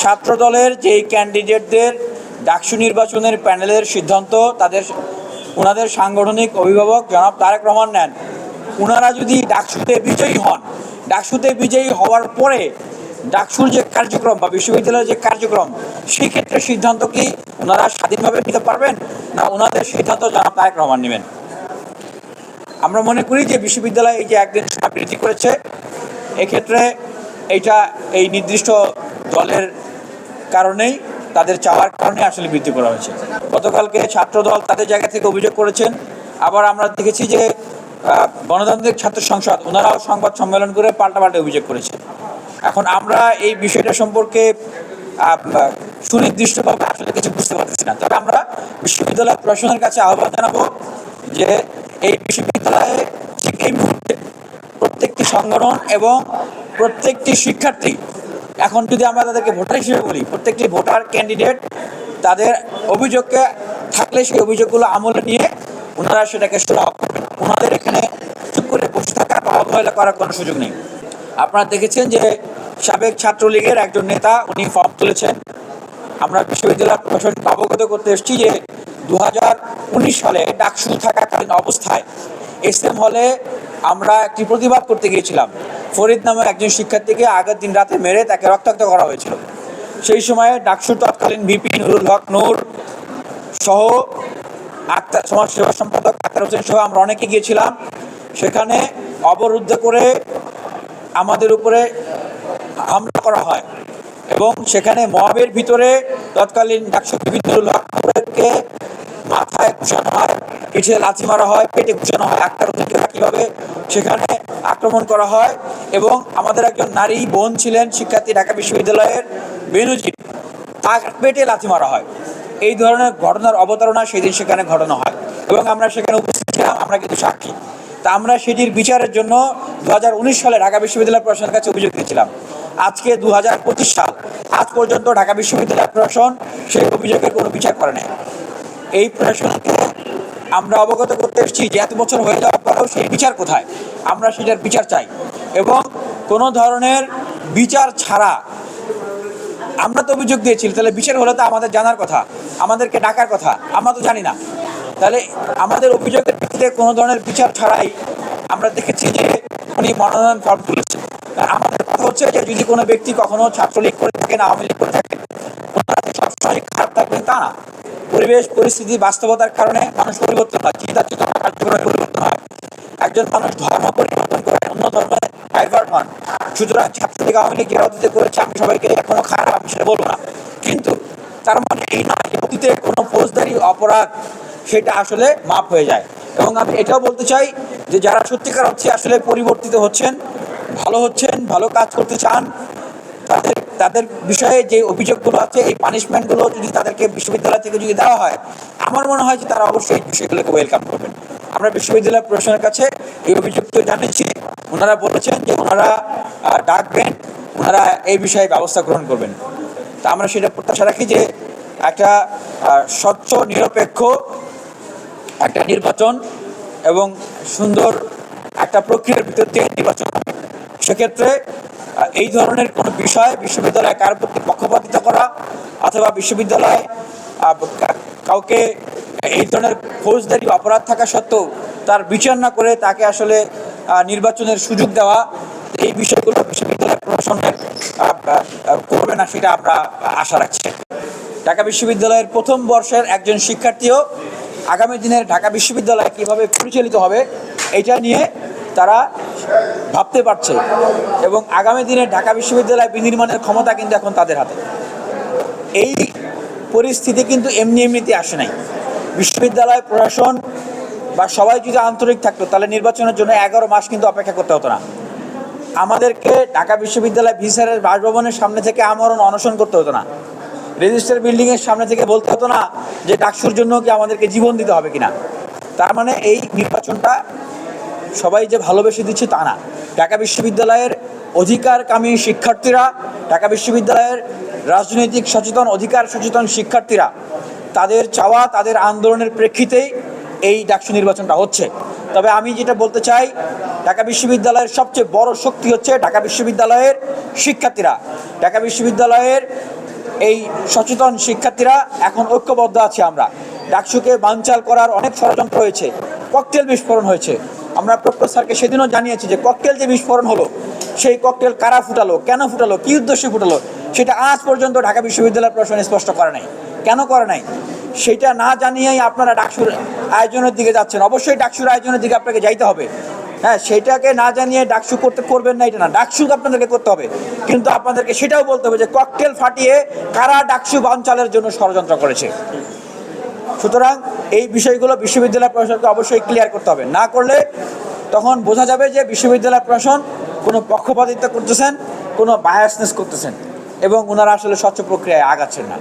ছাত্র দলের যেই ক্যান্ডিডেটদের ডাকসু নির্বাচনের প্যানেলের সিদ্ধান্ত ওনাদের সাংগঠনিক অভিভাবক জনাব তারেক রহমান নেন, ওনারা যদি ডাকসুতে বিজয়ী হন, ডাকসুতে বিজয়ী হওয়ার পরে ডাকসুর যে কার্যক্রম বা বিশ্ববিদ্যালয়ের যে কার্যক্রম, সেই ক্ষেত্রে সিদ্ধান্ত কি ওনারা স্বাধীনভাবে নিতে পারবেন, না ওনাদের সিদ্ধান্ত জনাব তারেক রহমান নেবেন? আমরা মনে করি যে বিশ্ববিদ্যালয় এই যে একদিন বৃদ্ধি করেছে, এক্ষেত্রে এই নির্দিষ্ট দলের কারণেই, তাদের চাওয়ার কারণে আসলে বৃদ্ধি করা হয়েছে। গতকালকে ছাত্রদল তাদের জায়গা থেকে অভিযোগ করেছেন, আবার আমরা দেখেছি যে গণতান্ত্রিক ছাত্র সংসদ ওনারাও সংবাদ সম্মেলন করে পাল্টাপাল্টা অভিযোগ করেছে। এখন আমরা এই বিষয়টা সম্পর্কে সুনির্দিষ্টভাবে আসলে কিছু বুঝতে পারতেছি না। তবে আমরা বিশ্ববিদ্যালয় প্রশাসনের কাছে আহ্বান জানাবো যে এই বিশ্ববিদ্যালয়ে ঠিক এই মুহূর্তে প্রত্যেকটি সংগঠন এবং প্রত্যেকটি শিক্ষার্থী, এখন যদি আমরা তাদেরকে ভোটার হিসেবে বলি, প্রত্যেকটি ভোটার ক্যান্ডিডেট তাদের অভিযোগকে থাকলে সেই অভিযোগগুলো আমলে নিয়ে ওনারা সেটাকে সুরাহা করবেন। ওনাদের এখানে চুপ করে বসে থাকার বা অবহেলা করার কোনো সুযোগ নেই। আপনারা দেখেছেন যে সাবেক ছাত্রলীগের একজন নেতা উনি ফর্ম তুলেছেন। আমরা বিশ্ববিদ্যালয় প্রশাসনকে অবগত করতে এসেছি যে 2019 সালে ডাকসু থাকাকালীন অবস্থায় এসএম হলে আমরা একটি প্রতিবাদ করতে গিয়েছিলাম। ফরিদ নামে একজন শিক্ষার্থীকে আগের দিন রাতে মেরে তাকে রক্তাক্ত করা হয়েছিল। সেই সময়ে ডাকসুর তৎকালীন ভিপি নুরুল হক নূর সহ সমাজ সেবা সম্পাদক আক্তার হোসেন সহ আমরা অনেকে গিয়েছিলাম। সেখানে অবরুদ্ধ করে আমাদের উপরে হামলা করা হয় এবং সেখানে মবের ভিতরে তৎকালীন ডাকসু ভিপি নুরুল হক নূরকে মাথায় ঘুষানো হয়, পিঠে লাথি মারা হয়, পেটে ঘুষানো হয়। আক্তার হোসেনকে কীভাবে সেখানে আক্রমণ করা হয় এবং আমাদের একজন নারী বোন ছিলেন শিক্ষার্থী ঢাকা বিশ্ববিদ্যালয়ের বেনুজির, তার পেটে লাথি মারা হয়। এই ধরনের ঘটনার অবতারণা সেদিন সেখানে ঘটানো হয় এবং আমরা সেখানে উপস্থিত ছিলাম, আমরা কিন্তু সাক্ষী। তা আমরা সেটির বিচারের জন্য 2019 সালে ঢাকা বিশ্ববিদ্যালয় প্রশাসনের কাছে অভিযোগ দিয়েছিলাম। আজকে 2025 সাল, আজ পর্যন্ত ঢাকা বিশ্ববিদ্যালয় প্রশাসন সেই অভিযোগের কোনো বিচার করে নাই। এই প্রশাসনকে আমরা অবগত করতে এসেছি যে এত বছর হয়ে যাওয়ার পরেও সেই বিচার কোথায়, আমরা সেটার বিচার চাই এবং কোনো ধরনের বিচার ছাড়া আমরা তো অভিযোগ দিয়েছি, তাহলে বিচার হলে তো আমাদের জানার কথা, আমাদেরকে ডাকার কথা, আমরা তো জানি না। তাহলে আমাদের অভিযোগের ভিত্তিতে কোনো ধরনের বিচার ছাড়াই আমরা দেখেছি যে উনি মনোনয়ন ফর্ম তুলেছেন। আমাদের কথা হচ্ছে যে যদি কোনো ব্যক্তি কখনো ছাত্রলীগ করে থাকেন, আওয়ামী লীগ করে থাকেন, ওনারা সবসময় খারাপ থাকবেন তা না। পরিবেশ পরিস্থিতি বাস্তবতার কারণে মানুষ পরিবর্তন হয়, চিন্তা চেতনা কার্যক্রমে পরিবর্তন হয়। একজন মানুষ ধর্ম পরিবর্তন করে অন্য ধর্মে ডাইভার্ট হন। সুতরাং ছাত্রলীগ আওয়ামী লীগ যেটা অতীতে করেছে আমি সবাইকে এখনো খারাপ আমি সেটা বলবো না, কিন্তু তার মানে এই নয় যে অতীতে কোনো ফৌজদারি অপরাধ সেটা আসলে মাপ হয়ে যায়। এবং আমি এটাও বলতে চাই যে যারা সত্যিকার হচ্ছে আসলে পরিবর্তিত হচ্ছেন, ভালো কাজ করতে চান, তাদের বিষয়ে যে অভিযোগগুলো আছে, এই পানিশমেন্টগুলো যদি তাদেরকে বিশ্ববিদ্যালয় থেকে যদি দেওয়া হয়, আমার মনে হয় যে তারা অবশ্যই বিষয়গুলোকে ওয়েলকাম করবেন। আমরা বিশ্ববিদ্যালয় প্রশাসনের কাছে এই অভিযোগ জানিয়েছি, ওনারা বলেছেন যে ওনারা ডাকবেন, ওনারা এই বিষয়ে ব্যবস্থা গ্রহণ করবেন। তা আমরা সেটা প্রত্যাশা রাখি যে একটা স্বচ্ছ নিরপেক্ষ একটা নির্বাচন এবং সুন্দর একটা প্রক্রিয়ার ভিতর দিয়ে নির্বাচন হবে। সেক্ষেত্রে এই ধরনের কোনো বিষয় বিশ্ববিদ্যালয়ে কার প্রতি পক্ষপাতিতা করা অথবা বিশ্ববিদ্যালয়ে কাউকে এই ধরনের ফৌজদারি অপরাধ থাকা সত্ত্বেও তার বিচার না করে তাকে আসলে নির্বাচনের সুযোগ দেওয়া, এই বিষয়গুলো বিশ্ববিদ্যালয় প্রশাসনের করবে না সেটা আমরা আশা রাখছি। ঢাকা বিশ্ববিদ্যালয়ের প্রথম বর্ষের একজন শিক্ষার্থীও আগামী দিনের ঢাকা বিশ্ববিদ্যালয় কীভাবে পরিচালিত হবে এটা নিয়ে তারা ভাবতে পারছে এবং আগামী দিনে ঢাকা বিশ্ববিদ্যালয় বিনির্মাণের ক্ষমতা কিন্তু এখন তাদের হাতে। এই পরিস্থিতি কিন্তু এমনিতে আসে নাই। বিশ্ববিদ্যালয় প্রশাসন বা সবাই যদি আন্তরিক থাকতো তাহলে নির্বাচনের জন্য 11 মাস কিন্তু অপেক্ষা করতে হতো না। আমাদেরকে ঢাকা বিশ্ববিদ্যালয় ভিসারের বাসভবনের সামনে থেকে আমরণ অনশন করতে হতো না, রেজিস্টার বিল্ডিংয়ের সামনে থেকে বলতে হতো না যে ডাকসুর জন্য কি আমাদেরকে জীবন দিতে হবে কিনা। তার মানে এই নির্বাচনটা সবাই যে ভালোবেসে দিচ্ছে তা না। ঢাকা বিশ্ববিদ্যালয়ের অধিকারকামী শিক্ষার্থীরা, ঢাকা বিশ্ববিদ্যালয়ের রাজনৈতিক সচেতন অধিকার সচেতন শিক্ষার্থীরা, তাদের চাওয়া তাদের আন্দোলনের প্রেক্ষিতেই এই ডাকসু নির্বাচনটা হচ্ছে। তবে আমি যেটা বলতে চাই, ঢাকা বিশ্ববিদ্যালয়ের সবচেয়ে বড় শক্তি হচ্ছে ঢাকা বিশ্ববিদ্যালয়ের শিক্ষার্থীরা। ঢাকা বিশ্ববিদ্যালয়ের এই সচেতন শিক্ষার্থীরা এখন ঐক্যবদ্ধ আছি আমরা। ডাকসুকে বানচাল করার অনেক ষড়যন্ত্র হয়েছে, ককটেল বিস্ফোরণ হয়েছে। আমরা প্রক্টর স্যারকে সেদিনও জানিয়েছি যে ককটেল যে বিস্ফোরণ হলো, সেই ককটেল কারা ফুটালো, কেন ফুটালো, কী উদ্দেশ্যে ফুটালো, সেটা আজ পর্যন্ত ঢাকা বিশ্ববিদ্যালয় প্রশাসন স্পষ্ট করে নাই। কেন করে নাই সেটা না জানিয়েই আপনারা ডাকসুর আয়োজনের দিকে যাচ্ছেন। অবশ্যই ডাকসুর আয়োজনের দিকে আপনাকে যাইতে হবে, হ্যাঁ, সেইটাকে না জানিয়ে ডাকসু করবেন না এটা না, ডাকসু আপনাদেরকে করতে হবে, কিন্তু আপনাদেরকে সেটাও বলতে হবে যে ককটেল ফাটিয়ে কারা ডাকসু বানচালের জন্য ষড়যন্ত্র করেছে। সুতরাং এই বিষয়গুলো বিশ্ববিদ্যালয় প্রশাসনকে অবশ্যই ক্লিয়ার করতে হবে, না করলে তখন বোঝা যাবে যে বিশ্ববিদ্যালয় প্রশাসন কোনো পক্ষপাতিত্ব করতেছেন, কোনো বায়াসনেস করতেছেন এবং ওনারা আসলে স্বচ্ছ প্রক্রিয়ায় আগাচ্ছেন না।